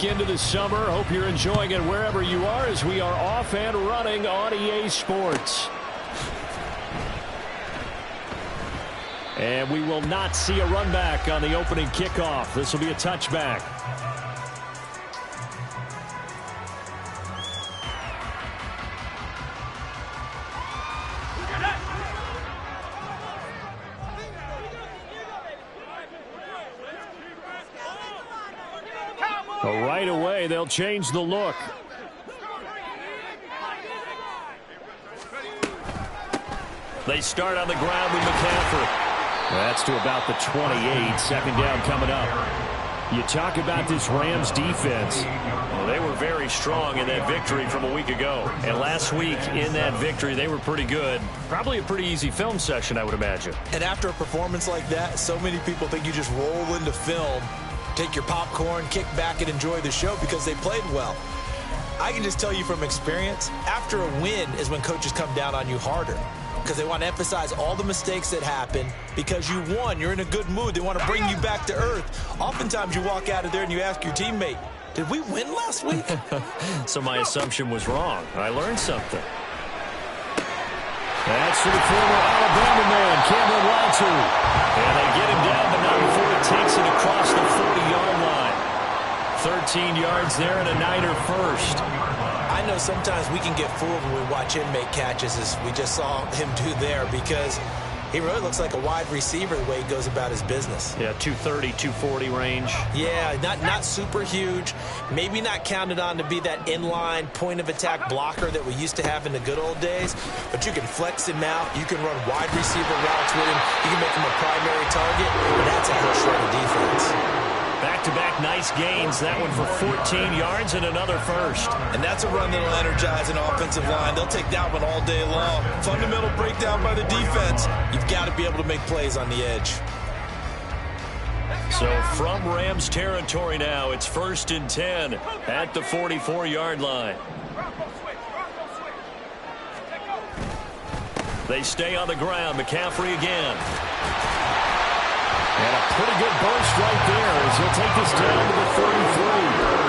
back into the summer. Hope you're enjoying it wherever you are as we are off and running on EA Sports. And we will not see a run back on the opening kickoff. This will be a touchback. Right away, they'll change the look. They start on the ground with McCaffrey. That's to about the 28. Second down coming up. You talk about this Rams defense. Well, they were very strong in that victory from a week ago. And last week in that victory, they were pretty good. Probably a pretty easy film session, I would imagine. And after a performance like that, so many people think you just roll into film, take your popcorn, kick back, and enjoy the show because they played well. I can just tell you from experience, after a win is when coaches come down on you harder because they want to emphasize all the mistakes that happen. Because you won, you're in a good mood. They want to bring you back to earth. Oftentimes you walk out of there and you ask your teammate, did we win last week? So my assumption was wrong. I learned something. That's for the former Alabama man, Cameron Latu. And they get him down, but not before he takes it across the 40-yard line. 13 yards there and a Niner first. I know sometimes we can get fooled when we watch him make catches, as we just saw him do there, because he really looks like a wide receiver the way he goes about his business. Yeah, 230, 240 range. Yeah, not super huge. Maybe not counted on to be that inline point-of-attack blocker that we used to have in the good old days. But you can flex him out. You can run wide receiver routes with him. You can make him a primary target. And that's a whole shred of defense. Back-to-back nice gains. That one for 14 yards and another first. And that's a run that'll energize an offensive line. They'll take that one all day long. Fundamental breakdown by the defense. You've got to be able to make plays on the edge. So from Rams territory now, it's 1st and 10 at the 44-yard line. They stay on the ground. McCaffrey again. And a pretty good burst right there as he'll take this down to the 33.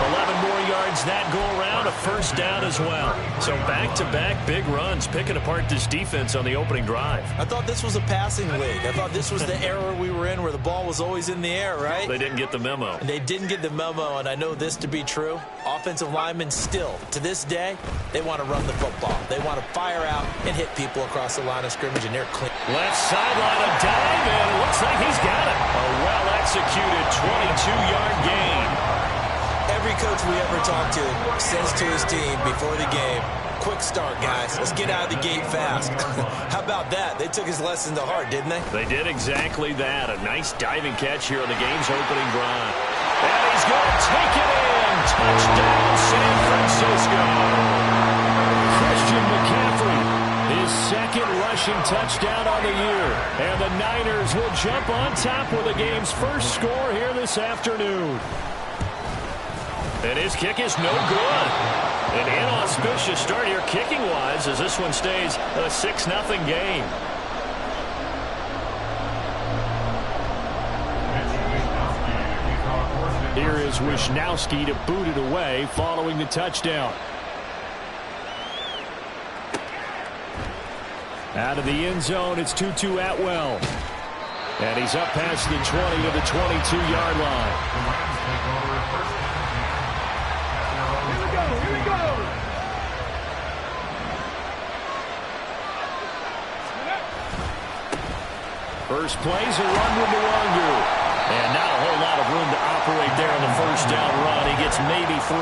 11 more yards that go around, a first down as well. So back-to-back big runs, picking apart this defense on the opening drive. I thought this was a passing league. I thought this was the era we were in where the ball was always in the air, right? They didn't get the memo. And they didn't get the memo, and I know this to be true. Offensive linemen still, to this day, they want to run the football. They want to fire out and hit people across the line of scrimmage, and they're clean. Left sideline, a dive, and it looks like he's got it. A well-executed 22-yard gain. Every coach we ever talk to says to his team before the game, quick start, guys. Let's get out of the gate fast. How about that? They took his lesson to heart, didn't they? They did exactly that. A nice diving catch here on the game's opening drive. And he's going to take it in. Touchdown, San Francisco. Christian McCaffrey, his second rushing touchdown on the year. And the Niners will jump on top with the game's first score here this afternoon. And his kick is no good. An inauspicious start here kicking-wise as this one stays a 6-0 game. Here is Wisnowski to boot it away following the touchdown. Out of the end zone, it's Tutu Atwell. And he's up past the 20 to the 22-yard line. First play's a run with Nwangu. And not a whole lot of room to operate there on the first down run. He gets maybe 3.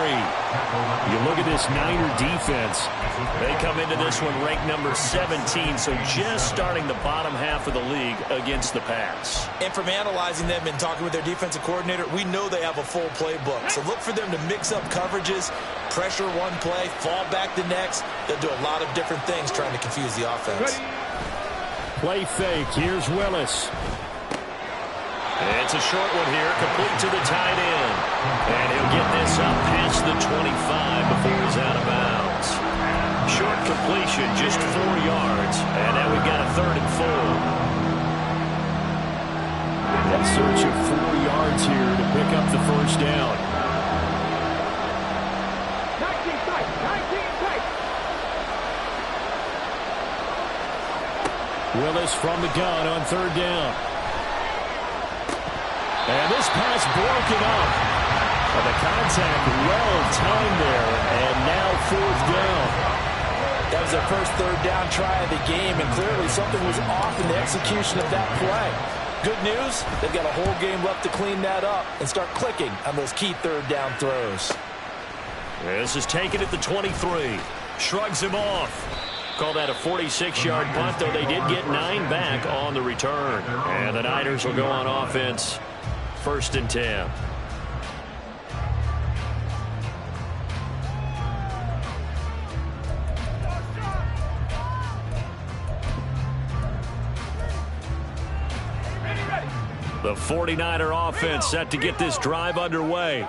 You look at this Niner defense. They come into this one ranked number 17, so just starting the bottom half of the league against the pass. And from analyzing them and talking with their defensive coordinator, we know they have a full playbook. So look for them to mix up coverages, pressure one play, fall back the next. They'll do a lot of different things trying to confuse the offense. Play fake. Here's Willis. It's a short one here, complete to the tight end. And he'll get this up past the 25 before he's out of bounds. Short completion, just 4 yards. And now we've got a 3rd and 4. A search of 4 yards here to pick up the first down. Willis from the gun on third down. And this pass broken up. And the contact well timed there. And now fourth down. That was their first third down try of the game, and clearly something was off in the execution of that play. Good news, they've got a whole game left to clean that up and start clicking on those key third down throws. This is taken at the 23. Shrugs him off. Call that a 46-yard punt, though they did get 9 back on the return. And the Niners will go on offense. 1st and 10. The 49er offense set to get this drive underway.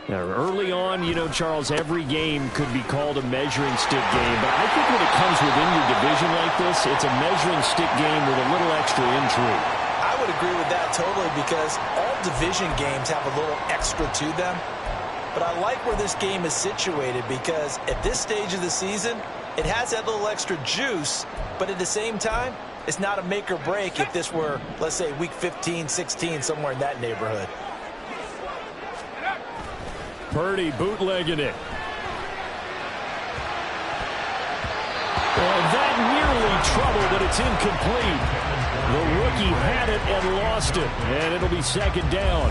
Now, early on, you know, Charles, every game could be called a measuring stick game. But I think when it comes within your division like this, it's a measuring stick game with a little extra intrigue. I would agree with that totally, because all division games have a little extra to them. But I like where this game is situated, because at this stage of the season, it has that little extra juice, but at the same time, it's not a make or break if this were, let's say, week 15, 16, somewhere in that neighborhood. Purdy bootlegging it. And that nearly trouble, but it's incomplete. The rookie had it and lost it, and it'll be 2nd down.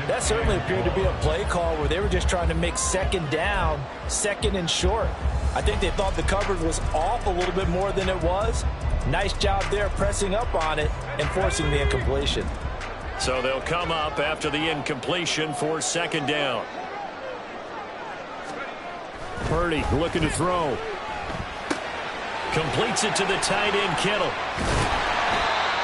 That certainly appeared to be a play call where they were just trying to make 2nd down, 2nd and short. I think they thought the coverage was off a little bit more than it was. Nice job there pressing up on it and forcing the incompletion. So they'll come up after the incompletion for 2nd down. Purdy looking to throw. Completes it to the tight end, Kittle.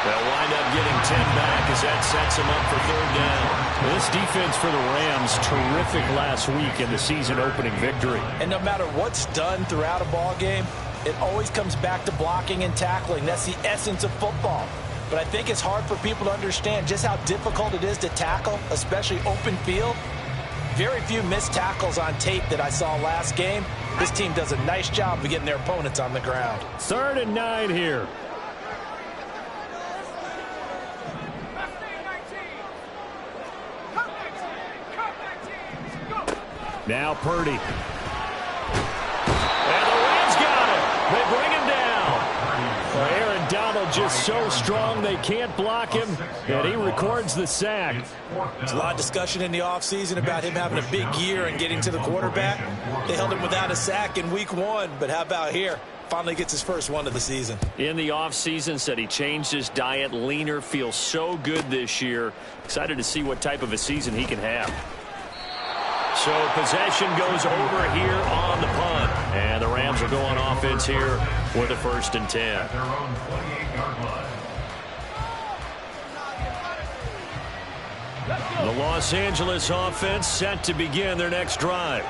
They'll wind up getting 10 back as that sets them up for 3rd down. This defense for the Rams, terrific last week in the season-opening victory. And no matter what's done throughout a ball game, it always comes back to blocking and tackling. That's the essence of football. But I think it's hard for people to understand just how difficult it is to tackle, especially open field. Very few missed tackles on tape that I saw last game. This team does a nice job of getting their opponents on the ground. 3rd and 9 here. Now Purdy. And the Rams got him. They bring him down. Well, Aaron Donald just so strong they can't block him, and he records the sack. There's a lot of discussion in the offseason about him having a big year and getting to the quarterback. They held him without a sack in week 1, but how about here? Finally gets his first one of the season. In the offseason, said he changed his diet, leaner, feels so good this year. Excited to see what type of a season he can have. So possession goes over here on the punt. And the Rams will go on offense here with a 1st and 10. The Los Angeles offense set to begin their next drive.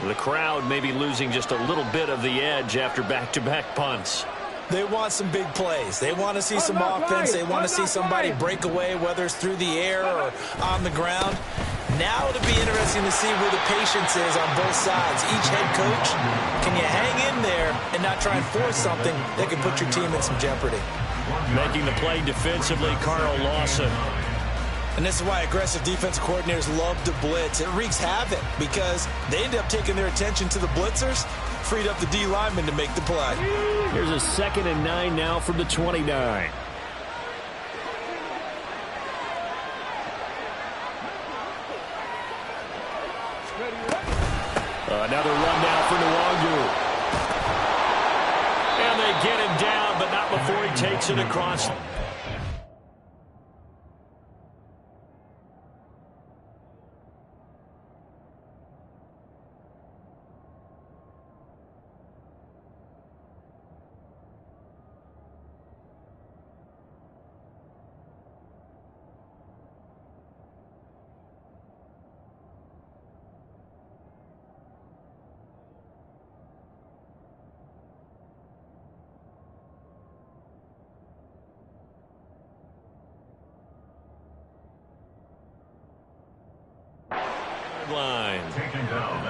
The crowd may be losing just a little bit of the edge after back-to-back punts. They want some big plays. They want to see some offense. They want to see somebody break away, whether it's through the air or on the ground. Now it'll be interesting to see where the patience is on both sides. Each head coach, can you hang in there and not try and force something that can put your team in some jeopardy? Making the play defensively, Carl Lawson. And this is why aggressive defensive coordinators love to blitz. It wreaks havoc because they end up taking their attention to the blitzers, freed up the D lineman to make the play. Here's a 2nd and 9 now from the 29. Another run down for Nwangu. And they get him down, but not before he takes it across. line.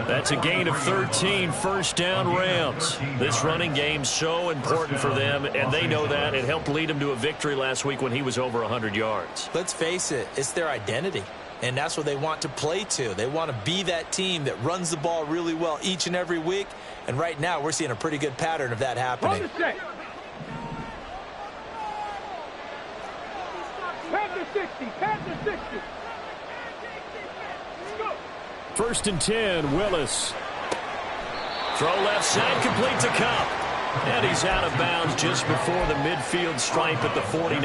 That's a gain of 13, first down Rams. This running game's so important for them, and they know that. It helped lead them to a victory last week when he was over 100 yards. Let's face it, it's their identity, and that's what they want to play to. They want to be that team that runs the ball really well each and every week, and right now we're seeing a pretty good pattern of that happening. Panther 60, Panther 60. First and 10, Willis. Throw left side, complete to Cup. And he's out of bounds just before the midfield stripe at the 49.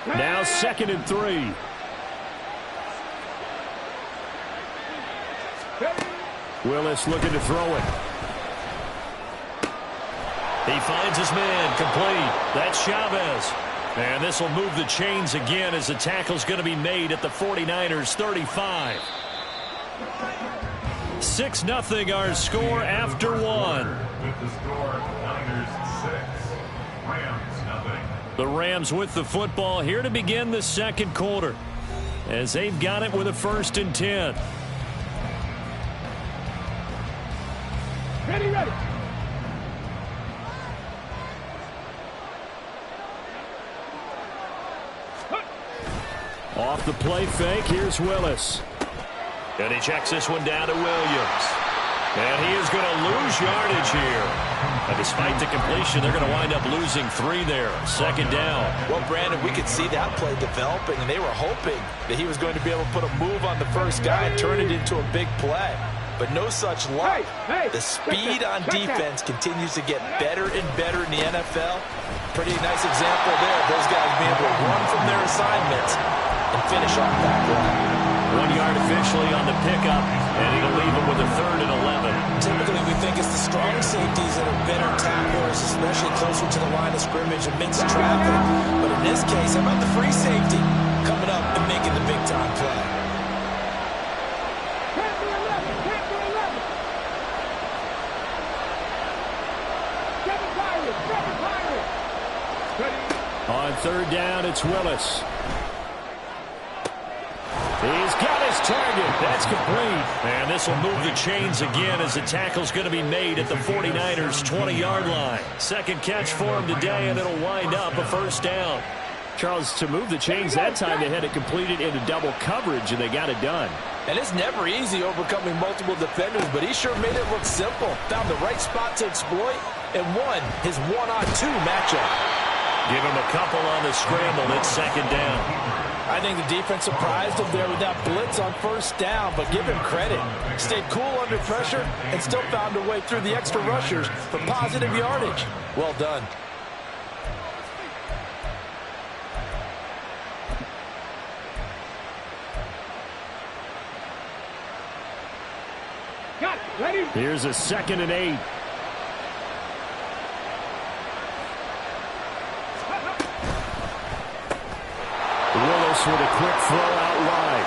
Now 2nd and 3. Willis looking to throw it. He finds his man, complete. That's Chavez. And this will move the chains again as the tackle's going to be made at the 49ers 35. 6-0 our score after one. With the score, Niners 6, Rams 0. The Rams with the football here to begin the second quarter as they've got it with a 1st and 10. Ready, ready. Off the play fake, here's Willis. And he checks this one down to Williams. And he is going to lose yardage here. And despite the completion, they're going to wind up losing 3 there. 2nd down. Well, Brandon, we could see that play developing, and they were hoping that he was going to be able to put a move on the first guy and turn it into a big play. But no such luck. The speed on defense continues to get better and better in the NFL. Pretty nice example there. Those guys being able to run from their assignments and finish off that play. 1 yard officially on the pickup, and he'll leave him with a 3rd and 11. Typically, we think it's the strong safeties that are better tacklers, especially closer to the line of scrimmage amidst traffic. But in this case, how about the free safety coming up and making the big-time play? Panther 11, Panther 11. 7 Pirates, 7 Pirates. Ready. On 3rd down, it's Willis. He's got his target. That's complete. And this will move the chains again as the tackle's going to be made at the 49ers 20-yard line. 2nd catch for him today, and it'll wind up a 1st down. Charles, to move the chains that time, they had it completed into double coverage, and they got it done. And it's never easy overcoming multiple defenders, but he sure made it look simple. Found the right spot to exploit and won his 1-on-2 matchup. Give him a couple on the scramble. It's 2nd down. I think the defense surprised him there with that blitz on 1st down, but give him credit. Stayed cool under pressure and still found a way through the extra rushers for positive yardage. Well done. Got it. Ready. Here's a 2nd and 8. Willis with a quick throw out wide.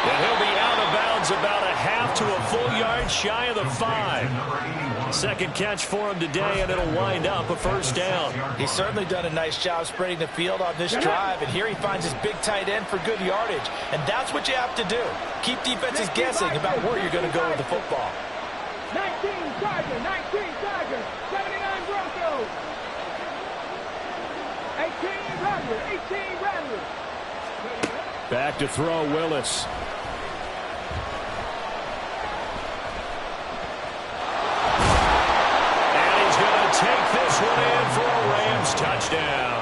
And he'll be out of bounds about a half to a full yard shy of the 5. 2nd catch for him today, and it'll wind up a 1st down. He's certainly done a nice job spreading the field on this drive, and here he finds his big tight end for good yardage. And that's what you have to do. Keep defenses guessing about where you're going to go with the football. 19 Chargers, 19 Chargers, 79 Broncos. 18 Ramblers, 18 Ramblers. Back to throw, Willis. Take this one in for a Rams touchdown.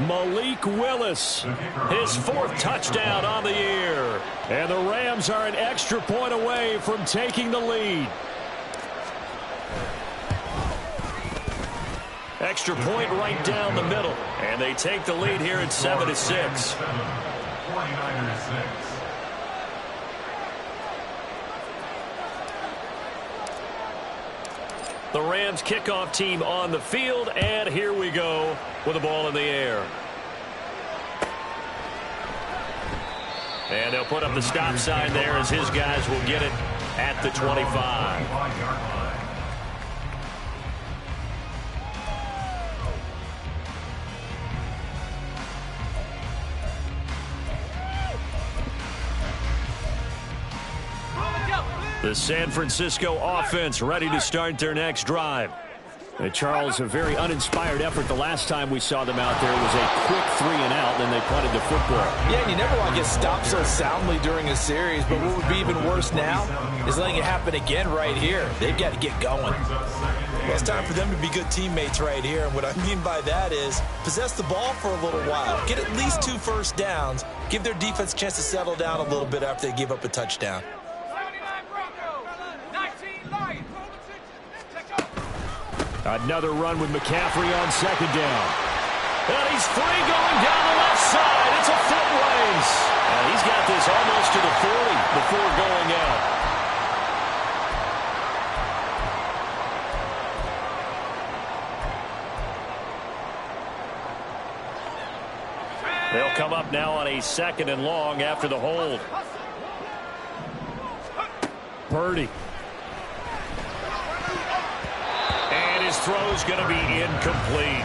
Malik Willis, his 4th touchdown on the year. And the Rams are an extra point away from taking the lead. Extra point right down the middle. And they take the lead here at 7-6. 49ers 6. The Rams kickoff team on the field, and here we go with the ball in the air. And they'll put up the stop sign there as his guys will get it at the 25. The San Francisco offense ready to start their next drive. Charles, a very uninspired effort the last time we saw them out there. It was a quick 3-and-out, then they punted the football. Yeah, and you never want to get stopped so soundly during a series, but what would be even worse now is letting it happen again right here. They've got to get going. Well, it's time for them to be good teammates right here, and what I mean by that is possess the ball for a little while, get at least 2 first downs, give their defense a chance to settle down a little bit after they give up a touchdown. Another run with McCaffrey on second down. And he's free going down the left side. It's a foot race. And he's got this almost to the 40 before going out. They'll come up now on a 2nd and long after the hold. Purdy. His throw's going to be incomplete.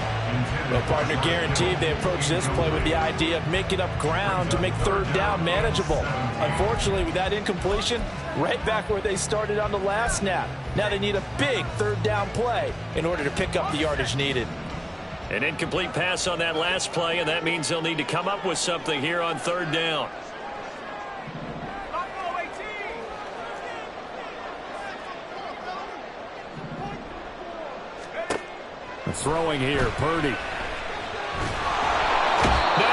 Well, partner, guaranteed they approach this play with the idea of making up ground to make 3rd down manageable. Unfortunately, with that incompletion, right back where they started on the last snap. Now they need a big 3rd down play in order to pick up the yardage needed. An incomplete pass on that last play, and that means they'll need to come up with something here on 3rd down. Throwing here, Purdy. Now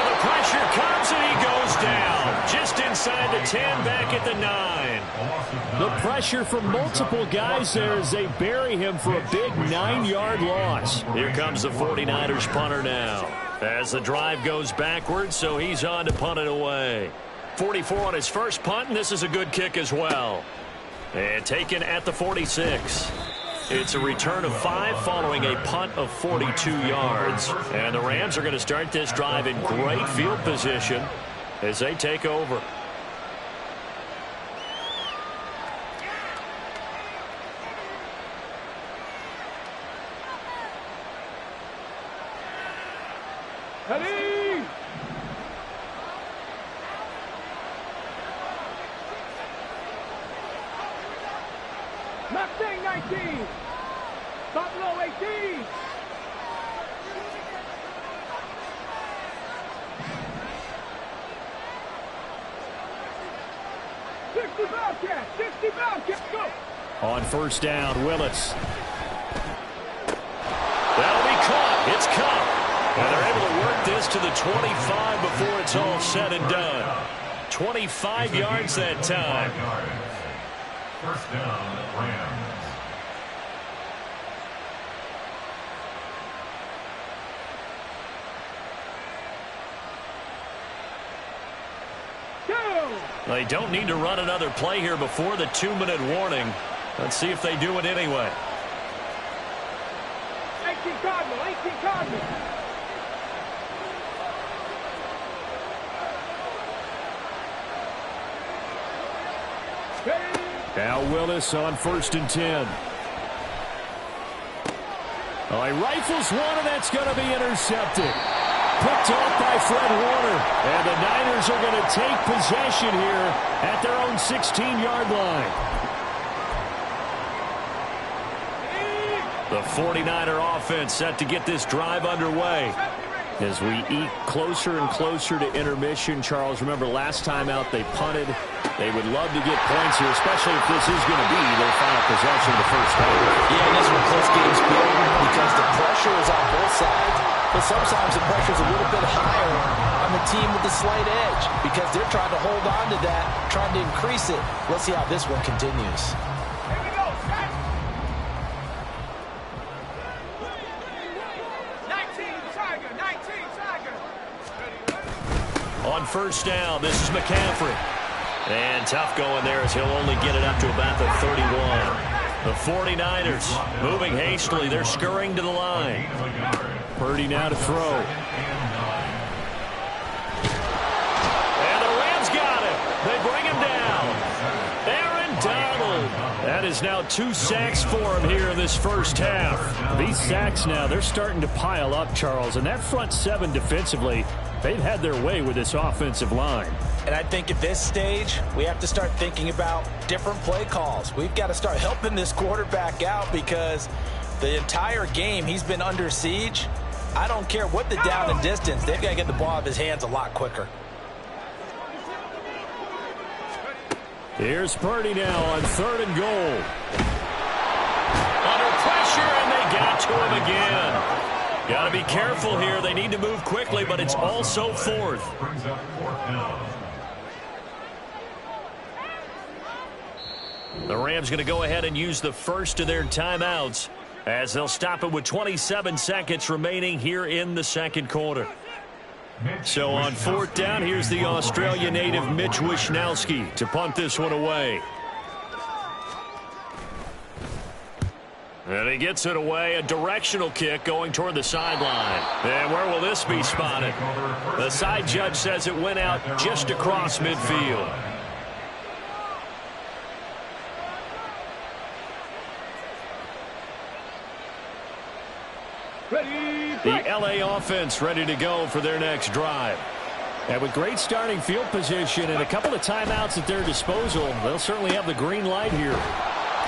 the pressure comes and he goes down. Just inside the 10, back at the 9. The pressure from multiple guys there as they bury him for a big 9-yard loss. Here comes the 49ers punter now. As the drive goes backwards, so he's on to punt it away. 44 on his first punt, and this is a good kick as well. And taken at the 46. It's a return of 5 following a punt of 42 yards. And the Rams are going to start this drive in great field position as they take over. Ready? Mustang 19. Buffalo 18. Bobcat, 60 Bobcat, go! On 1st down, Willis. That'll be caught. It's caught. And they're able to work this to the 25 before it's all said and done. 25 yards that time. 1st down, Rams. They don't need to run another play here before the 2-minute warning. Let's see if they do it anyway. 18 Cardinal, 18 Cardinal. Now Willis on 1st and 10. Oh, he rifles one, and that's going to be intercepted. Picked off by Fred Warner. And the Niners are going to take possession here at their own 16-yard line. The 49er offense set to get this drive underway. As we eke closer and closer to intermission, Charles, remember last time out they punted. They would love to get points here, especially if this is going to be their final possession of the first half. Yeah, and this is where close games build because the pressure is on both sides, but sometimes the pressure is a little bit higher on the team with the slight edge because they're trying to hold on to that, trying to increase it. Let's see how this one continues. On 1st down, this is McCaffrey. And tough going there as he'll only get it up to about the 31. The 49ers moving hastily. They're scurrying to the line. Purdy now to throw. And the Rams got him. They bring him down. Aaron Donald. That is now 2 sacks for him here in this first half. These sacks now, they're starting to pile up, Charles. And that front 7 defensively, They've had their way with this offensive line. And I think at this stage, we have to start thinking about different play calls. We've got to start helping this quarterback out because the entire game he's been under siege. I don't care what the down and distance. They've got to get the ball out of his hands a lot quicker. Here's Purdy now on 3rd and goal. Under pressure, and they got to him again. Got to be careful here. They need to move quickly, but it's also 4th. Brings up 4th down. The Rams going to go ahead and use the first of their timeouts as they'll stop it with 27 seconds remaining here in the second quarter. So on 4th down, here's the Australia native Mitch Wishnowsky to punt this one away. And he gets it away, a directional kick going toward the sideline. And where will this be spotted? The side judge says it went out just across midfield. The LA offense ready to go for their next drive. And with great starting field position and a couple of timeouts at their disposal, they'll certainly have the green light here.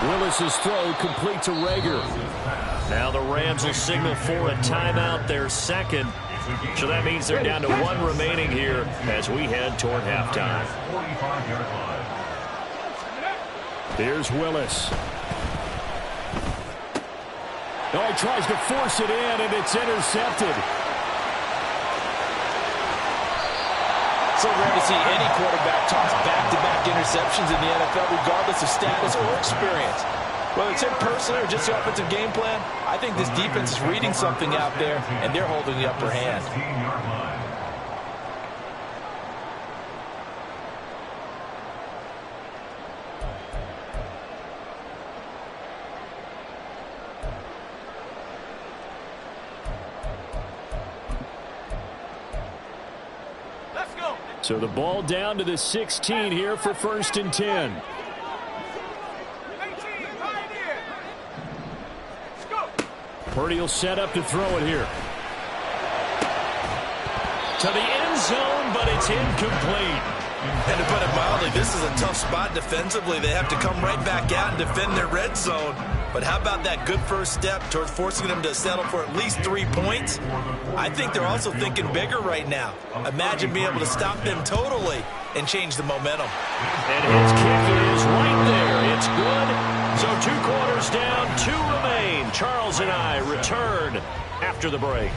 Willis's throw complete to Rager. Now the Rams will signal for a timeout, their second. So that means they're down to 1 remaining here as we head toward halftime. 45-yard line. Here's Willis. Oh, he tries to force it in, and it's intercepted. So rare to see any quarterback toss back-to-back interceptions in the NFL, regardless of status or experience. Whether it's him personally or just the offensive game plan, I think this defense is reading something out there, and they're holding the upper hand. 16-yard line. So the ball down to the 16 here for 1st and 10. Purdy will set up to throw it here. To the end zone, but it's incomplete. And to put it mildly, this is a tough spot defensively. They have to come right back out and defend their red zone. But how about that good first step towards forcing them to settle for at least 3 points? I think they're also thinking bigger right now. Imagine being able to stop them totally and change the momentum. And his kick is right there. It's good. So 2 quarters down, 2 remain. Charles and I return after the break.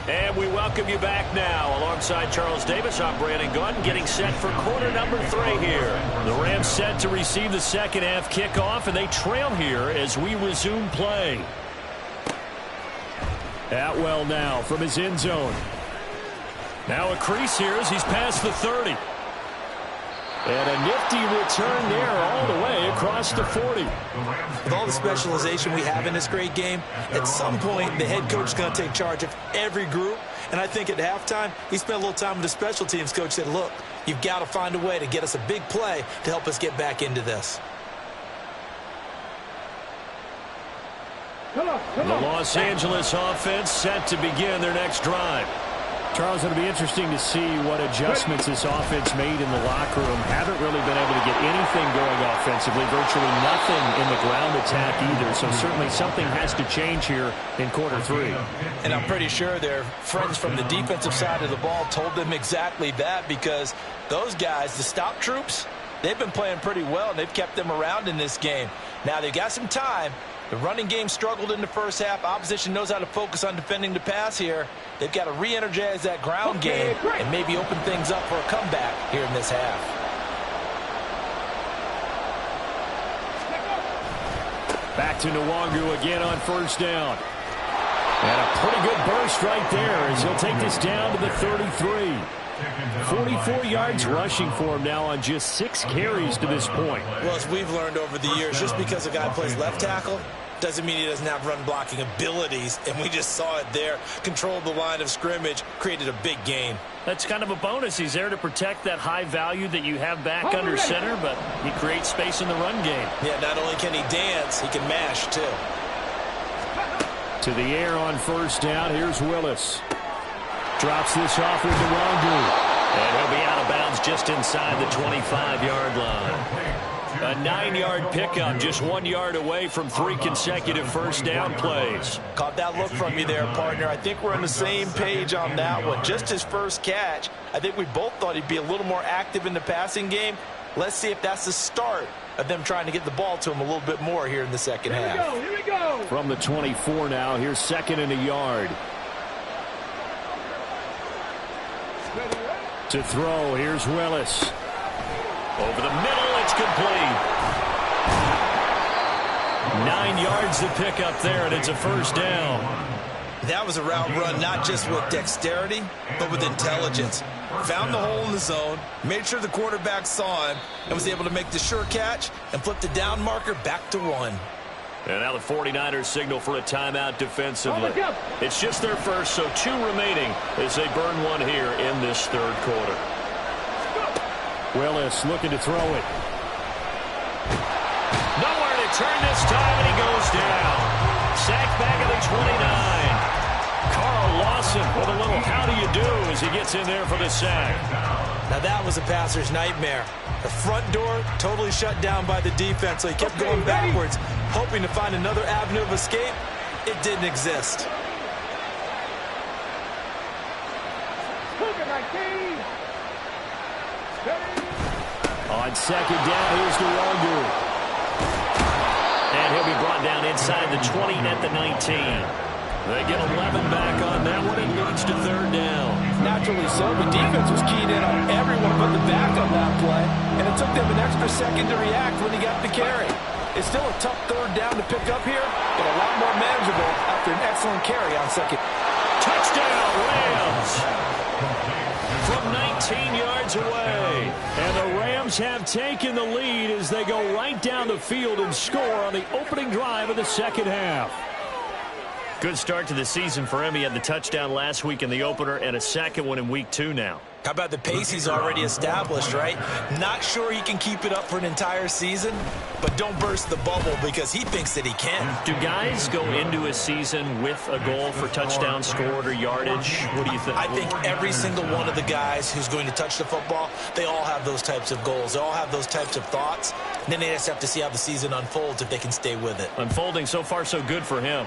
And we welcome you back now. Alongside Charles Davis, I'm Brandon Gunn, getting set for quarter number 3 here. The Rams set to receive the second half kickoff, and they trail here as we resume play. Atwell now from his end zone. Now a crease here as he's past the 30. And a nifty return there all the way across the 40. With all the specialization we have in this great game, at some point the head coach is going to take charge of every group. And I think at halftime, he spent a little time with the special teams coach, said, look, you've got to find a way to get us a big play to help us get back into this. The Los Angeles offense set to begin their next drive. Charles, it'll be interesting to see what adjustments this offense made in the locker room. Haven't really been able to get anything going offensively, virtually nothing in the ground attack either. So certainly something has to change here in quarter 3. And I'm pretty sure their friends from the defensive side of the ball told them exactly that, because those guys, the stop troops, they've been playing pretty well, and they've kept them around in this game. Now they've got some time. The running game struggled in the first half. Opposition knows how to focus on defending the pass here. They've got to re-energize that ground game and maybe open things up for a comeback here in this half. Back to Nwangu again on 1st down. And a pretty good burst right there as he'll take this down to the 33. 44 yards rushing for him now on just 6 carries to this point. Well, as we've learned over the years, just because a guy plays left tackle doesn't mean he doesn't have run blocking abilities, and we just saw it there. Controlled the line of scrimmage, created a big gain. That's kind of a bonus. He's there to protect that high value that you have back under center, but he creates space in the run game. Yeah, not only can he dance, he can mash, too. To the air on first down. Here's Willis. Drops this off with Durango. And he'll be out of bounds just inside the 25-yard line. A 9-yard pickup, just 1 yard away from 3 consecutive first down plays. Caught that look from you there, partner. I think we're on the same page on that one. Just his first catch. I think we both thought he'd be a little more active in the passing game. Let's see if that's the start of them trying to get the ball to him a little bit more here in the second half. Here we go. From the 24 now, here's 2nd and a yard. To throw, here's Willis. Over the middle, it's complete. 9 yards to pick up there, and it's a first down. That was a route run not just with dexterity, but with intelligence. Found the hole in the zone, made sure the quarterback saw him, and was able to make the sure catch and flip the down marker back to 1. And now the 49ers signal for a timeout defensively. It's just their first, so 2 remaining as they burn 1 here in this third quarter. Willis looking to throw it. Nowhere to turn this time, and he goes down. Sacked back at the 29. Carl Lawson with a little how do you do as he gets in there for the sack. Now that was a passer's nightmare. The front door totally shut down by the defense, so he kept going backwards, hoping to find another avenue of escape. It didn't exist. On second down, here's Durango. And he'll be brought down inside the 20 at the 19. They get 11 back on that one. It leads to third down. Naturally so. The defense was keyed in on everyone but the back on that play, and it took them an extra second to react when he got the carry. It's still a tough third down to pick up here, but a lot more manageable after an excellent carry on second. Touchdown, Rams! From 19 yards away. And the Rams have taken the lead as they go right down the field and score on the opening drive of the second half. Good start to the season for him. He had the touchdown last week in the opener and a second one in week 2 now. How about the pace he's already established, right? Not sure he can keep it up for an entire season, but don't burst the bubble because he thinks that he can. Do guys go into a season with a goal for touchdown scored or yardage? What do you think? I think every single one of the guys who's going to touch the football, they all have those types of goals. They all have those types of thoughts. And then they just have to see how the season unfolds if they can stay with it. Unfolding so far so good for him.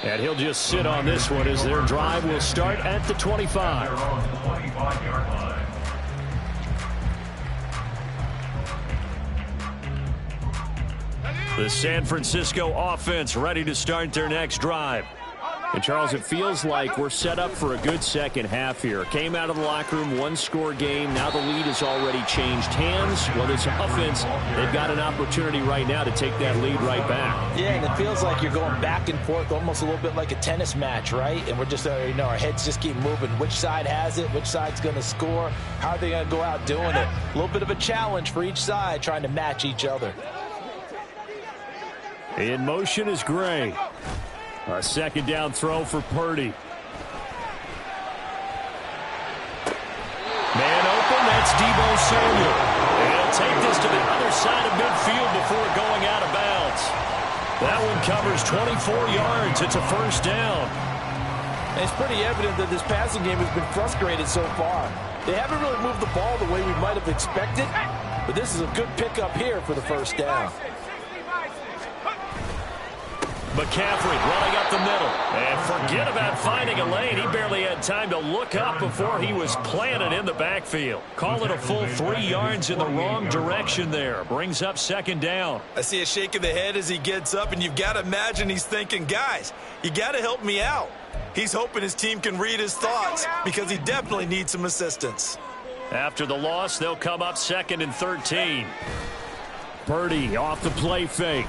And he'll just sit on this one as their drive will start at the 25. The San Francisco offense ready to start their next drive. And, Charles, it feels like we're set up for a good second half here. Came out of the locker room, 1-score game. Now the lead has already changed hands. Well, this offense, they've got an opportunity right now to take that lead right back. Yeah, and it feels like you're going back and forth almost a little bit like a tennis match, right? And we're just, our heads just keep moving. Which side has it? Which side's going to score? How are they going to go out doing it? A little bit of a challenge for each side trying to match each other. In motion is Gray. A second down throw for Purdy. Man open, that's Deebo Samuel. And he'll take this to the other side of midfield before going out of bounds. That one covers 24 yards. It's a first down. And it's pretty evident that this passing game has been frustrated so far. They haven't really moved the ball the way we might have expected, but this is a good pickup here for the first down. McCaffrey running up the middle. And forget about finding a lane. He barely had time to look up before he was planted in the backfield. Call it a full 3 yards in the wrong direction there. Brings up second down. I see a shake of the head as he gets up, and you've got to imagine he's thinking, guys, you got to help me out. He's hoping his team can read his thoughts because he definitely needs some assistance. After the loss, they'll come up 2nd and 13. Purdy off the play fake.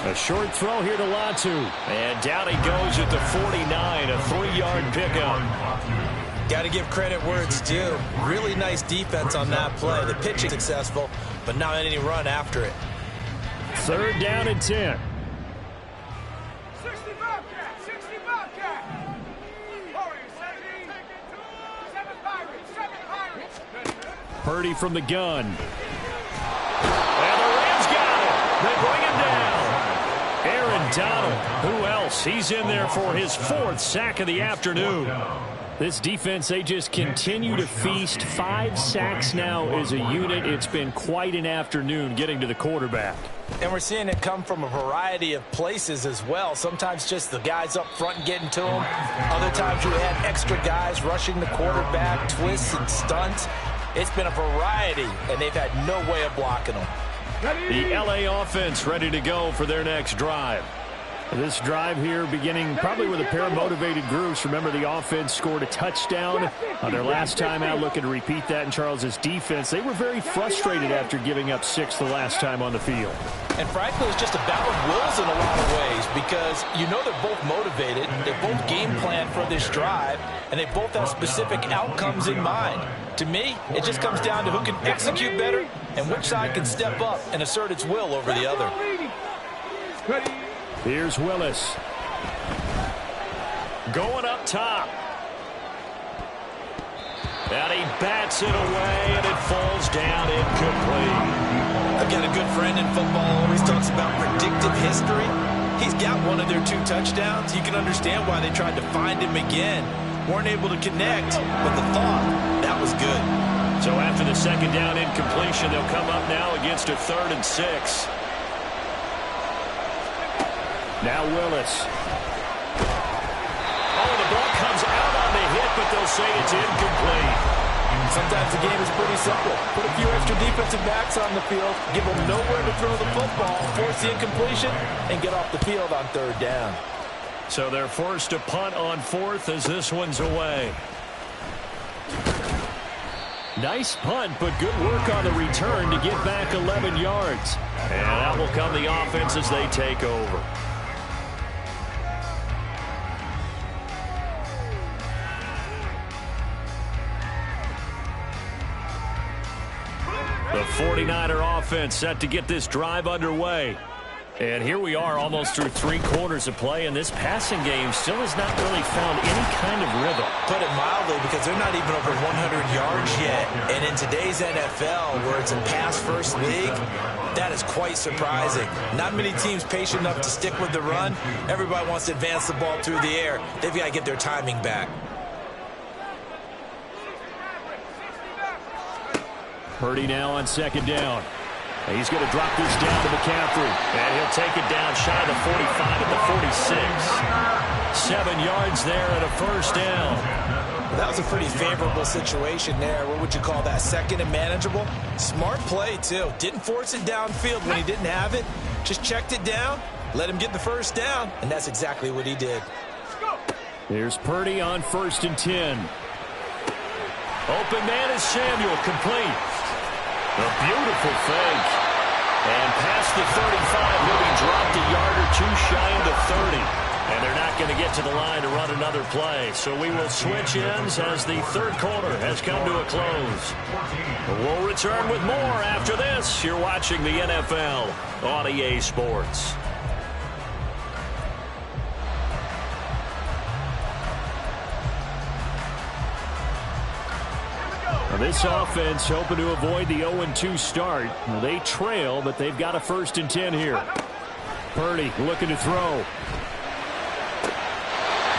A short throw here to Latu. And down he goes at the 49, a 3-yard pickup. Got to give credit where it's due. Really nice defense on that play. The pitching successful, but not any run after it. 3rd down and 10. 60 Bobcat, 60 Bobcat. Warriors, 17. 7 Pirates, 7 Pirates. Purdy from the gun. And the Rams got him. They bring him down. Aaron Donald, who else? He's in there for his 4th sack of the afternoon. This defense, they just continue to feast. 5 sacks now as a unit. It's been quite an afternoon getting to the quarterback. And we're seeing it come from a variety of places as well. Sometimes just the guys up front and getting to him. Other times you had extra guys rushing the quarterback, twists and stunts. It's been a variety, and they've had no way of blocking them. The LA offense ready to go for their next drive. This drive here beginning probably with a pair of motivated groups. Remember, the offense scored a touchdown on their last time out, looking to repeat that in Charles's defense. They were very frustrated after giving up 6 the last time on the field. And frankly, it's just a battle of wills in a lot of ways because you know they're both motivated, they both game plan for this drive, and they both have specific outcomes in mind. To me, it just comes down to who can execute better and which side can step up and assert its will over the other. Here's Willis. Going up top. And he bats it away, and it falls down incomplete. I've got a good friend in football, always talks about predictive history. He's got one of their 2 touchdowns. You can understand why they tried to find him again. Weren't able to connect, but the thought, that was good. So after the 2nd down incompletion, they'll come up now against a 3rd and 6. Now Willis. Oh, the ball comes out on the hit, but they'll say it's incomplete. Sometimes the game is pretty simple. Put a few extra defensive backs on the field, give them nowhere to throw the football, force the incompletion, and get off the field on 3rd down. So they're forced to punt on 4th as this one's away. Nice punt, but good work on the return to get back 11 yards. And that will come the offense as they take over. The 49er offense set to get this drive underway. And here we are almost through 3 quarters of play, and this passing game still has not really found any kind of rhythm. Put it mildly, because they're not even over 100 yards yet. And in today's NFL, where it's a pass-first league, that is quite surprising. Not many teams patient enough to stick with the run. Everybody wants to advance the ball through the air. They've got to get their timing back. Purdy now on 2nd down. He's going to drop this down to McCaffrey. And he'll take it down shy of the 45 at the 46. 7 yards there and a 1st down. That was a pretty favorable situation there. What would you call that? 2nd and manageable? Smart play, too. Didn't force it downfield when he didn't have it. Just checked it down, let him get the 1st down, and that's exactly what he did. Here's Purdy on 1st and 10. Open man is Samuel, complete. A beautiful fake. And past the 35, he'll be dropped a yard or 2 shy of the 30. And they're not going to get to the line to run another play. So we will switch ends as the 3rd quarter has come to a close. We'll return with more after this. You're watching the NFL on EA Sports. This offense hoping to avoid the 0-2 start. They trail, but they've got a 1st and 10 here. Purdy looking to throw.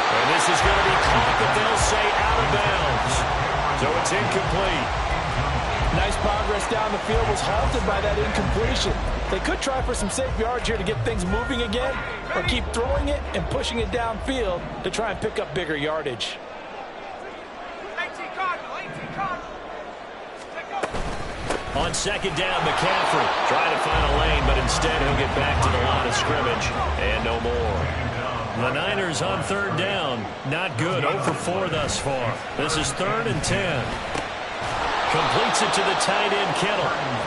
And this is going to be caught, but they'll say out of bounds. So it's incomplete. Nice progress down the field, was halted by that incompletion. They could try for some safe yards here to get things moving again, or keep throwing it and pushing it downfield to try and pick up bigger yardage. On 2nd down, McCaffrey trying to find a lane, but instead he'll get back to the line of scrimmage and no more. The Niners on 3rd down. Not good. 0 for 4 thus far. This is 3rd and 10. Completes it to the tight end, Kittle.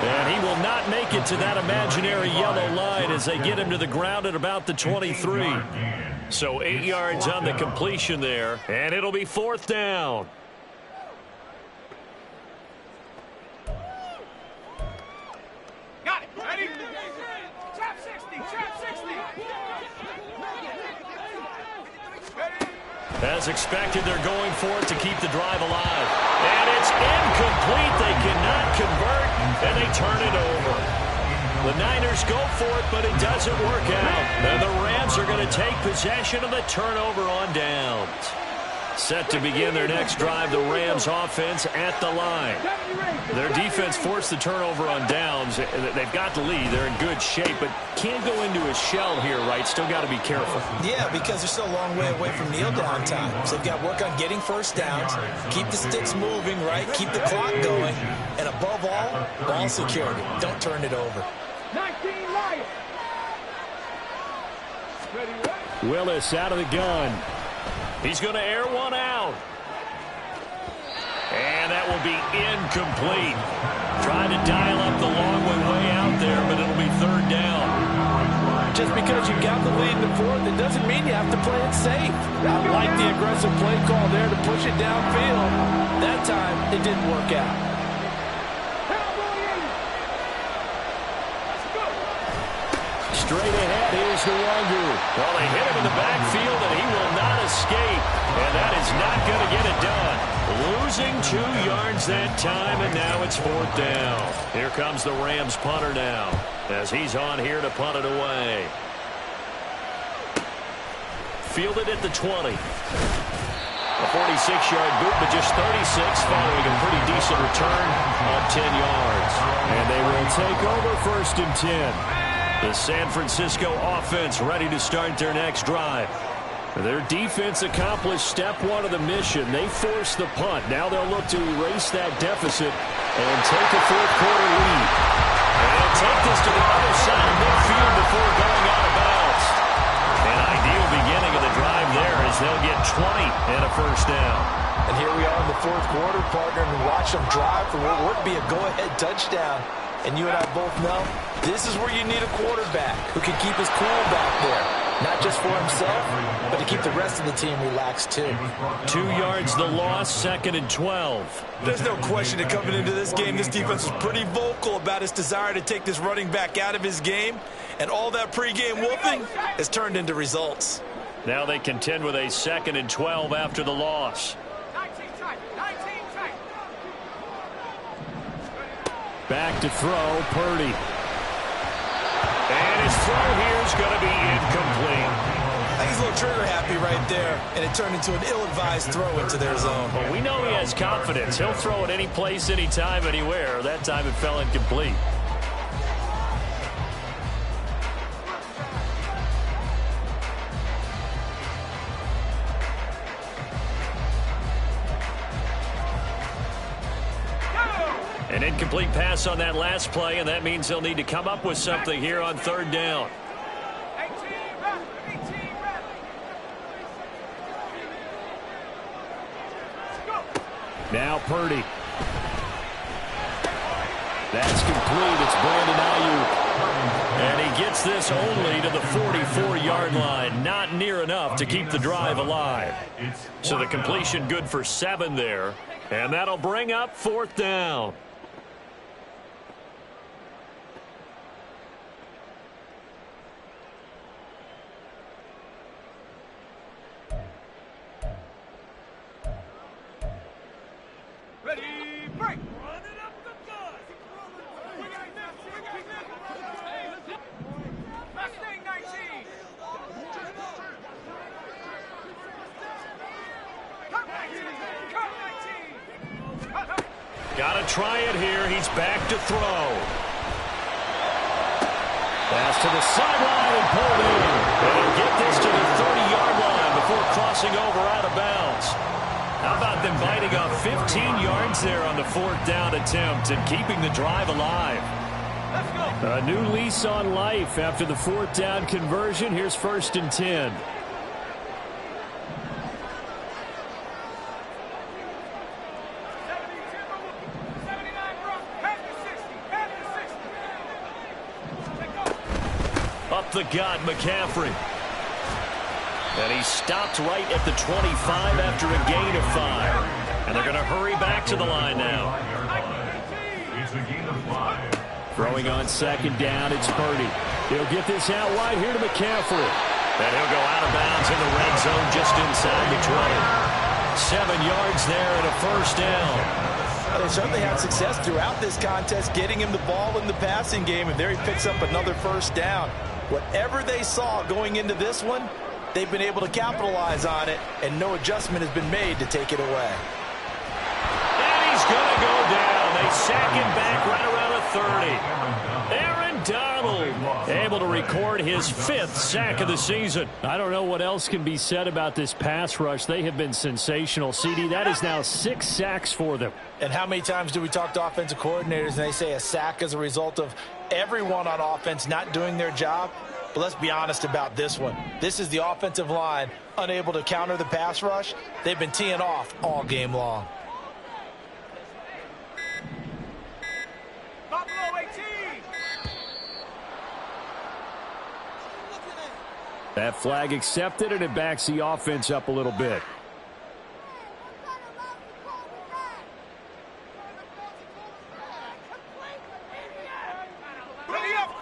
And he will not make it to that imaginary yellow line as they get him to the ground at about the 23. So 8 yards on the completion there, and it'll be 4th down. As expected, they're going for it to keep the drive alive. And it's incomplete. They cannot convert, and they turn it over. The Niners go for it, but it doesn't work out. And the Rams are going to take possession of the turnover on downs. Set to begin their next drive, the Rams offense at the line. Their defense forced the turnover on downs. They've got the lead. They're in good shape, but can't go into a shell here, right? Still got to be careful. Yeah, because they're still a long way away from kneel down time. So they've got to work on getting first downs, keep the sticks moving, right? Keep the clock going. And above all, ball security. Don't turn it over. 19 Lions. Willis out of the gun. He's going to air one out. And that will be incomplete. Trying to dial up the long way out there, but it'll be third down. Just because you got the lead in the fourth, it doesn't mean you have to play it safe. I like the aggressive play call there to push it downfield. That time, it didn't work out. Straight ahead, here's the Wonder. Well, they hit him in the backfield, and he will not escape. And that is not going to get it done. Losing 2 yards that time, and now it's fourth down. Here comes the Rams punter now, as he's on here to punt it away. Fielded at the 20. A 46-yard boot, but just 36 following a pretty decent return of 10 yards. And they will take over first and 10. The San Francisco offense ready to start their next drive. Their defense accomplished step 1 of the mission. They forced the punt. Now they'll look to erase that deficit and take a fourth-quarter lead. And they'll take this to the other side of midfield before going out of bounds. An ideal beginning of the drive there as they'll get 20 and a first down. And here we are in the fourth quarter, partner, and watch them drive for what would be a go-ahead touchdown. And you and I both know this is where you need a quarterback who can keep his cool back there. Not just for himself, but to keep the rest of the team relaxed too. 2 yards the loss, second and 12. There's no question that coming into this game, this defense was pretty vocal about its desire to take this running back out of his game. And all that pregame whooping has turned into results. Now they contend with a second and 12 after the loss. 19 tight. 19 tight. Back to throw, Purdy. And his throw here is going to be incomplete. I think he's a little trigger happy right there, and it turned into an ill-advised throw into their zone. Well, we know he has confidence. He'll throw it any place, anytime, anywhere. That time it fell incomplete. An incomplete pass on that last play, and that means they'll need to come up with something here on third down. 18 rep. 18 rep. Go. Now Purdy. That's complete. It's Brandon Ayuk. And he gets this only to the 44-yard line. Not near enough to keep the drive alive. So the completion good for 7 there. And that'll bring up fourth down. Ready, break. Mustang 19. Cut 19. Cut 19. Cut. Got to try it here. He's back to throw. Pass to the sideline and pulled in. And he'll get this to the 30-yard line before crossing over out of bounds. How about them biting off 15 yards there on the fourth down attempt and keeping the drive alive? Let's go. A new lease on life after the fourth down conversion. Here's first and 10. Up the gut, McCaffrey. And he stopped right at the 25 after a gain of 5. And they're going to hurry back to the line now. It's a gain of 5. Throwing on second down, it's Purdy. He'll get this out wide here to McCaffrey. And he'll go out of bounds in the red zone just inside the 20. 7 yards there and a first down. Well, they certainly had success throughout this contest getting him the ball in the passing game, and there he picks up another first down. Whatever they saw going into this one, they've been able to capitalize on it, and no adjustment has been made to take it away. And he's going to go down. They sack him back right around the 30. Aaron Donald able to record his 5th sack of the season. I don't know what else can be said about this pass rush. They have been sensational. CD, that is now 6 sacks for them. And how many times do we talk to offensive coordinators and they say a sack as a result of everyone on offense not doing their job? But let's be honest about this one. This is the offensive line unable to counter the pass rush. They've been teeing off all game long. Buffalo 18. That flag accepted, and it backs the offense up a little bit.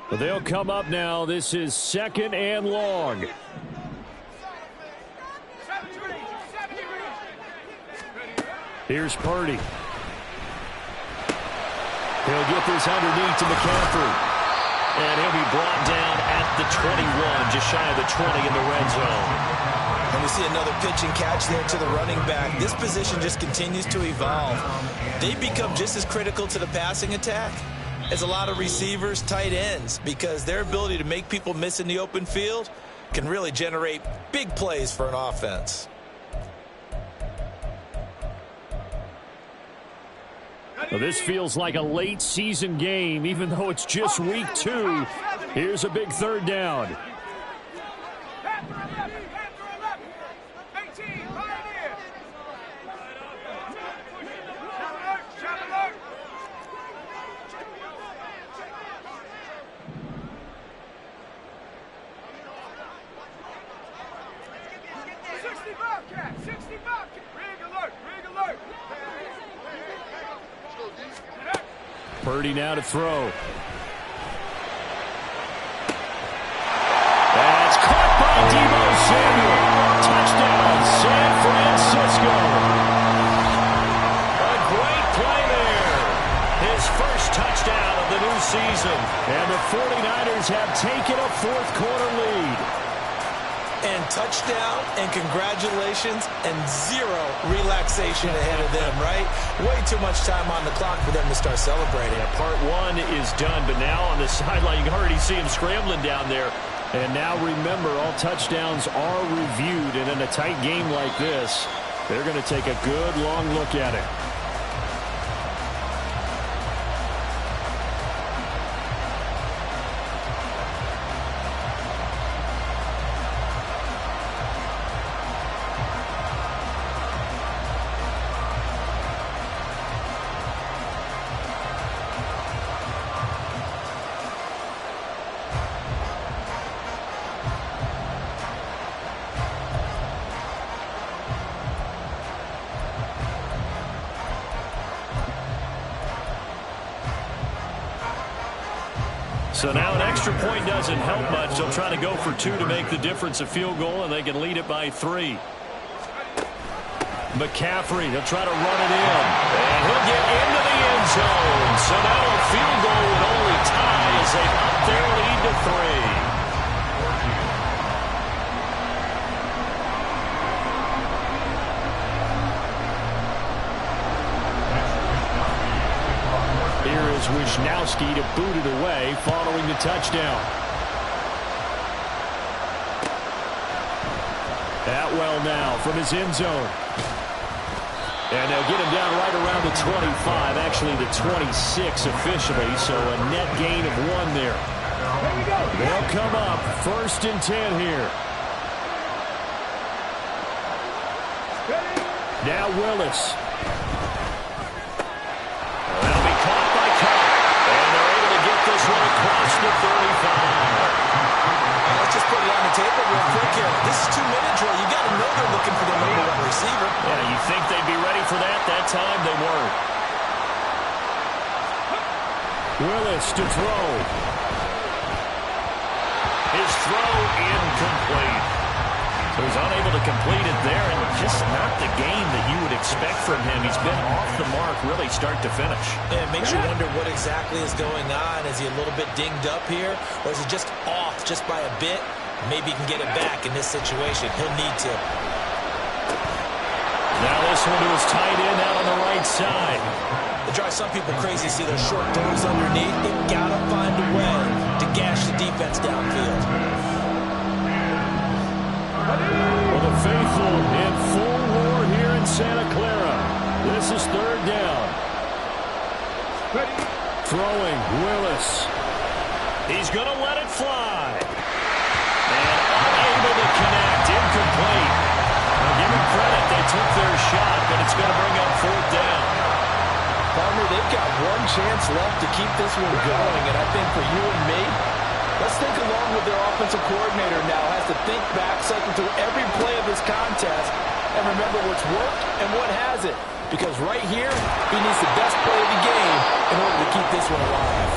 But they'll come up now. This is 2nd and long. Here's Purdy. He'll get this underneath to McCaffrey. And he'll be brought down at the 21, just shy of the 20 in the red zone. And we see another pitch and catch there to the running back. This position just continues to evolve. They become just as critical to the passing attack as a lot of receivers, tight ends, because their ability to make people miss in the open field can really generate big plays for an offense. Well, this feels like a late season game, even though it's just week 2. Here's a big 3rd down. Purdy now to throw. That's caught by Deebo Samuel. Touchdown, San Francisco. A great play there. His first touchdown of the new season. And the 49ers have taken a 4th quarter lead. And touchdown and congratulations and 0 relaxation ahead of them, right? Way too much time on the clock for them to start celebrating. Yeah, part 1 is done, but now on the sideline, you can already see him scrambling down there. And now remember, all touchdowns are reviewed, and in a tight game like this, they're going to take a good long look at it. So now an extra point doesn't help much. They'll try to go for 2 to make the difference a field goal, and they can lead it by 3. McCaffrey, he'll try to run it in. And he'll get into the end zone. So now a field goal would only tie as they up their lead to 3. Here is Wisnowski to boot it away following the touchdown. Atwell now from his end zone. And they'll get him down right around the 25, actually the 26 officially, so a net gain of 1 there. They'll come up 1st and 10 here. Now Willis. They'll be caught by Cobb, and they're able to get this one across the 35. Let's just put it on the table real quick here. This is 2-minute drill. You got to know they're looking for their number 1 receiver. Yeah, you think they'd be ready for that? That time they weren't. Willis to throw. His throw incomplete. So he's unable to complete it there, and just not the game that you would expect from him. He's been off the mark really start to finish. Yeah, it makes you wonder what exactly is going on. Is he a little bit dinged up here, or is he just off just by a bit? Maybe he can get it back in this situation. He'll need to. Now this one to his tight end out on the right side. It drives some people crazy to see those short throws underneath. They've got to find a way to gash the defense downfield. Well, the faithful in full war here in Santa Clara. This is third down. Throwing, Willis. He's going to let it fly. And unable to connect. Incomplete. Now give him credit. They took their shot, but it's going to bring up fourth down. Partner, they've got one chance left to keep this one going, and I think for you and me, let's think along with their offensive coordinator now. Has to think back, cycle through every play of this contest, and remember what's worked and what hasn't. Because right here, he needs the best play of the game in order to keep this one alive.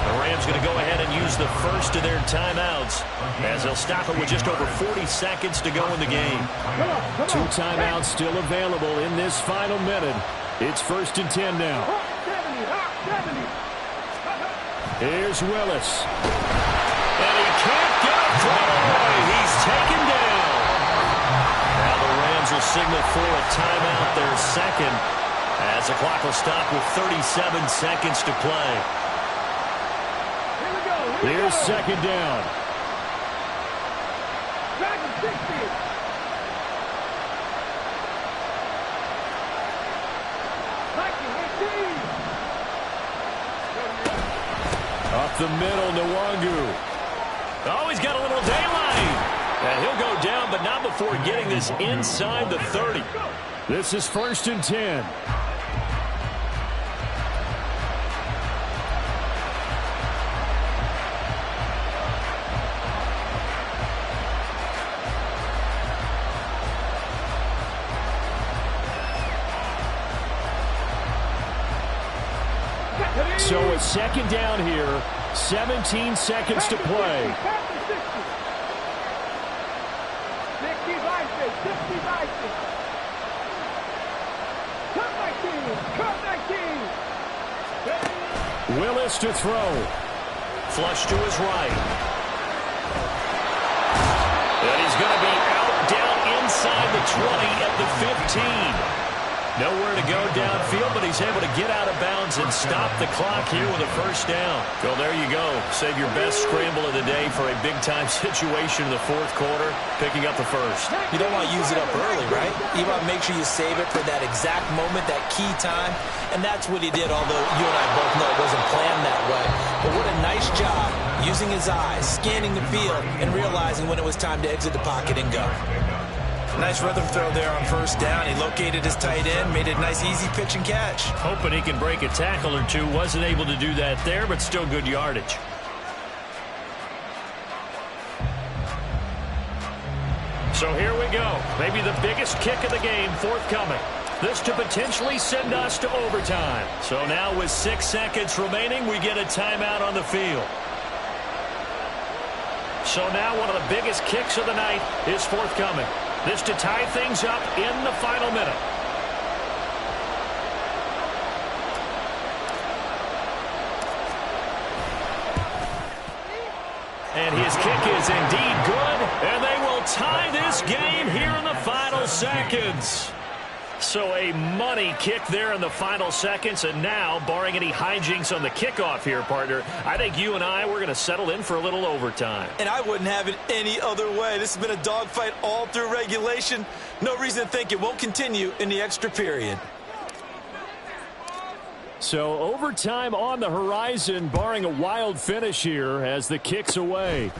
The Rams going to go ahead and use the first of their timeouts as they'll stop it with just over 40 seconds to go in the game. 2 timeouts still available in this final minute. It's 1st and 10 now. Here's Willis. And he can't get a throw. He's taken down. Now the Rams will signal for a timeout, their second, as the clock will stop with 37 seconds to play. Here's 2nd down. Up the middle, Nwangu. Oh, he's got a little daylight. And he'll go down, but not before getting this inside the 30. This is 1st and 10. So a 2nd down here, 17 seconds to play. Willis to throw. Flush to his right. And he's going to be out down inside the 20 at the 15. Nowhere to go downfield, but he's able to get out of bounds and stop the clock here with a 1st down. Well, there you go. Save your best scramble of the day for a big-time situation in the 4th quarter, picking up the 1st. You don't want to use it up early, right? You want to make sure you save it for that exact moment, that key time, and that's what he did, although you and I both know it wasn't planned that way. But what a nice job using his eyes, scanning the field, and realizing when it was time to exit the pocket and go. Nice rhythm throw there on 1st down. He located his tight end, made it a nice, easy pitch and catch. Hoping he can break a tackle or two. Wasn't able to do that there, but still good yardage. So here we go. Maybe the biggest kick of the game forthcoming. This to potentially send us to overtime. So now with 6 seconds remaining, we get a timeout on the field. So now one of the biggest kicks of the night is forthcoming. This to tie things up in the final minute. And his kick is indeed good, and they will tie this game here in the final seconds. So a money kick there in the final seconds, and now, barring any hijinks on the kickoff here, partner, I think you and I, we're going to settle in for a little overtime. And I wouldn't have it any other way. This has been a dogfight all through regulation. No reason to think it won't continue in the extra period. So overtime on the horizon, barring a wild finish here as the kick's away.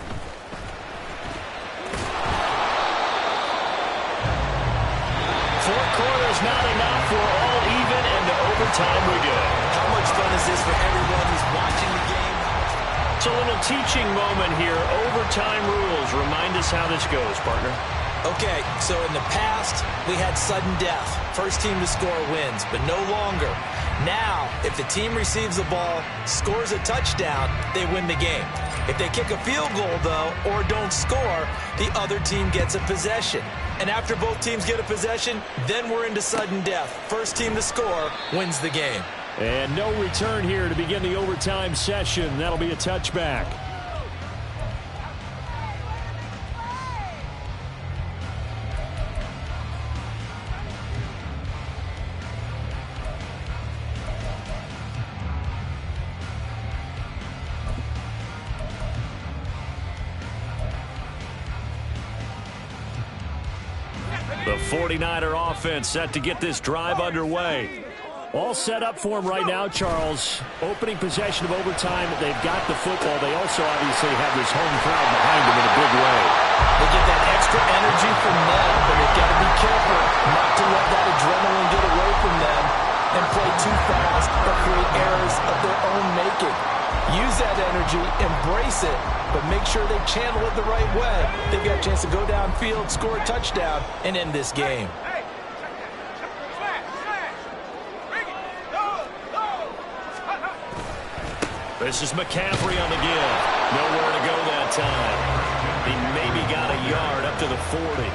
4 quarters not enough. We're all even, and to overtime we go. How much fun is this for everyone who's watching the game? It's a little teaching moment here. Overtime rules. Remind us how this goes, partner. Okay, so in the past, we had sudden death. First team to score wins, but no longer. Now, if the team receives the ball, scores a touchdown, they win the game. If they kick a field goal, though, or don't score, the other team gets a possession. And after both teams get a possession, then we're into sudden death. First team to score wins the game. And no return here to begin the overtime session. That'll be a touchback. The 49er offense set to get this drive underway. All set up for him right now, Charles. Opening possession of overtime. They've got the football. They also obviously have this home crowd behind them in a big way. They get that extra energy from them, but they've got to be careful not to let that adrenaline get away from them and play too fast or create errors of their own making. Use that energy, embrace it, but make sure they channel it the right way. They've got a chance to go downfield, score a touchdown, and end this game. Hey, slash, slash. Bring it. Go. This is McCaffrey on the give. Nowhere to go that time. He maybe got a yard up to the 40.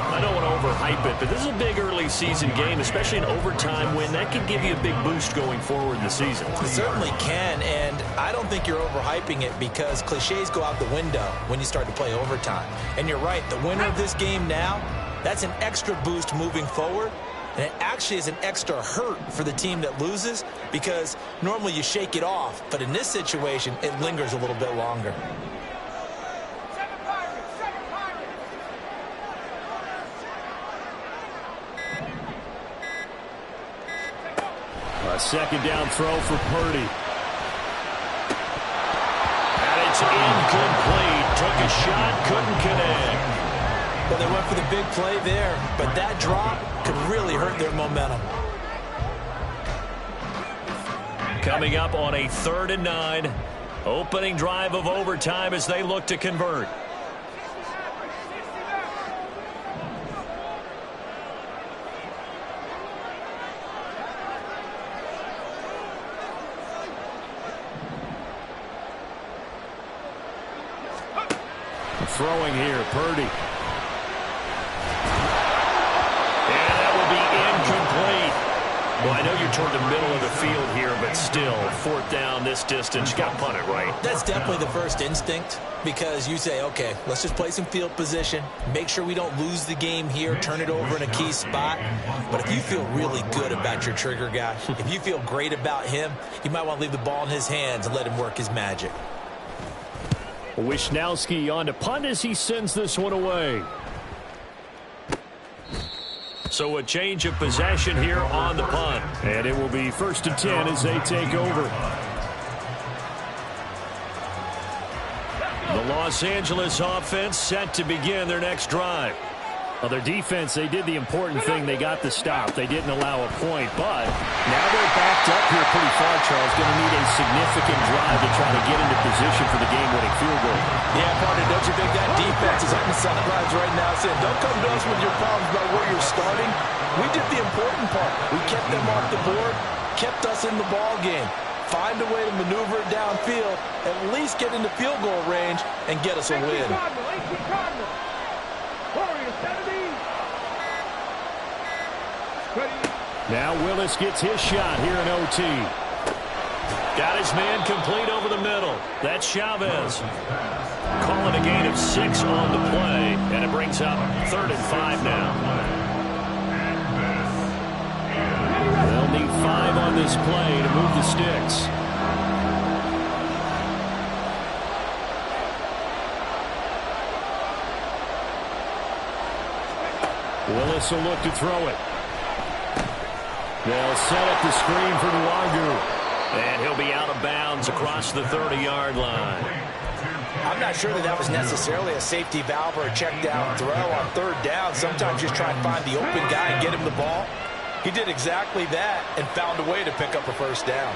I don't want to overhype it, but this is a big early season game, especially an overtime win. That could give you a big boost going forward in the season. It certainly can, and I don't think you're overhyping it because cliches go out the window when you start to play overtime. And you're right, the winner of this game now, that's an extra boost moving forward. And it actually is an extra hurt for the team that loses because normally you shake it off. But in this situation, it lingers a little bit longer. A second down throw for Purdy. And it's incomplete. Took a shot, couldn't connect. Well, they went for the big play there, but that drop could really hurt their momentum. Coming up on a 3rd and 9. Opening drive of overtime as they look to convert. Throwing here, Purdy. And that will be incomplete. Well, I know you're toward the middle of the field here, but still, 4th down this distance, you got to punt it, right? That's definitely the first instinct because you say, okay, let's just play some field position, make sure we don't lose the game here, turn it over in a key spot. But if you feel really good about your trigger guy, if you feel great about him, you might want to leave the ball in his hands and let him work his magic. Wisnowski on to punt as he sends this one away. So a change of possession here on the punt. And it will be 1st and 10 as they take over. The Los Angeles offense set to begin their next drive. Well, their defense, they did the important thing. They got the stop. They didn't allow a point, but now they're backed up here pretty far, Charles. Going to need a significant drive to try to get into position for the game-winning field goal. Yeah, partner, don't you think that defense is on the sidelines right now saying, don't come to us with your problems about where you're starting. We did the important part. We kept them off the board, kept us in the ball game. Find a way to maneuver it downfield, at least get into field goal range, and get us a win. Now Willis gets his shot here in OT. Got his man complete over the middle. That's Chavez. Calling a gain of 6 on the play, and it brings up 3rd and 5 now. They'll need 5 on this play to move the sticks. Willis will look to throw it. They'll set up the screen for Nwangu. And he'll be out of bounds across the 30-yard line. I'm not sure that was necessarily a safety valve or a check down throw on 3rd down. Sometimes just try and find the open guy and get him the ball. He did exactly that and found a way to pick up a 1st down.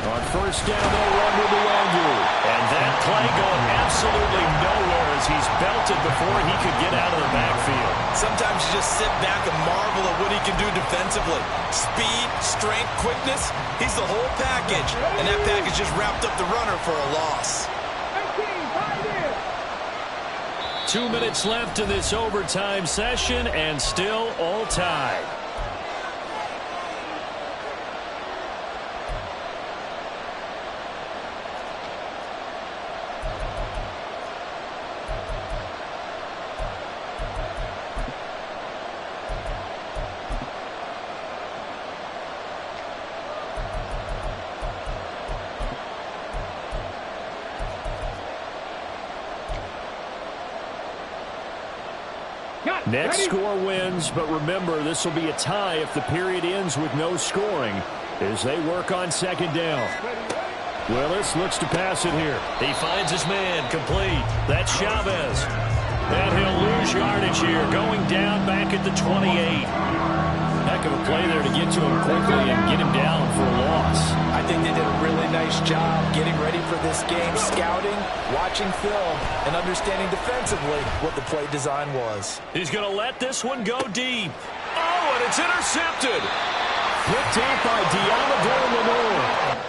On 1st down, they'll run with Nwangu. And that play going absolutely nowhere as he's belted before he could get out of the backfield. Sometimes you just sit back and marvel at what he can do defensively. Speed, strength, quickness, he's the whole package. And that package just wrapped up the runner for a loss. 2 minutes left in this overtime session, and still all tied. Next score wins, but remember, this will be a tie if the period ends with no scoring as they work on second down. Willis looks to pass it here. He finds his man, complete. That's Chavez. And he'll lose yardage here, going down back at the 28. Heck of a play there to get to him quickly and get him down for a loss. I think they did a really nice job getting ready for this game, scouting, watching film, and understanding defensively what the play design was. He's going to let this one go deep. Oh, and it's intercepted. Picked up by Diamador Lenore.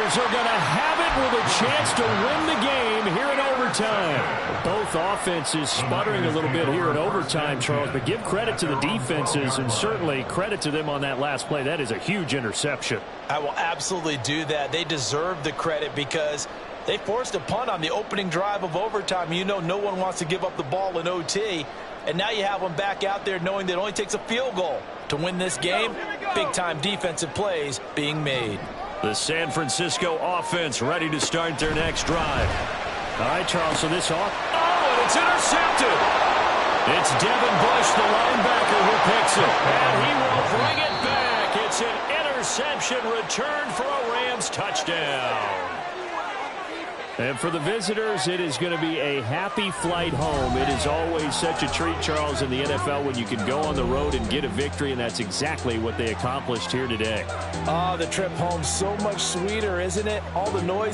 Are going to have it with a chance to win the game here in overtime. Both offenses sputtering a little bit here in overtime, Charles, but give credit to the defenses and certainly credit to them on that last play. That is a huge interception. I will absolutely do that. They deserve the credit because they forced a punt on the opening drive of overtime. You know no one wants to give up the ball in OT, and now you have them back out there knowing that it only takes a field goal to win this game. Big-time defensive plays being made. The San Francisco offense ready to start their next drive. All right, Charles, so this off. Oh, and it's intercepted. It's Devin Bush, the linebacker, who picks it. And he will bring it back. It's an interception return for a Rams touchdown. And for the visitors, it is going to be a happy flight home. It is always such a treat, Charles, in the NFL when you can go on the road and get a victory, and that's exactly what they accomplished here today. The trip home so much sweeter, isn't it? All the noise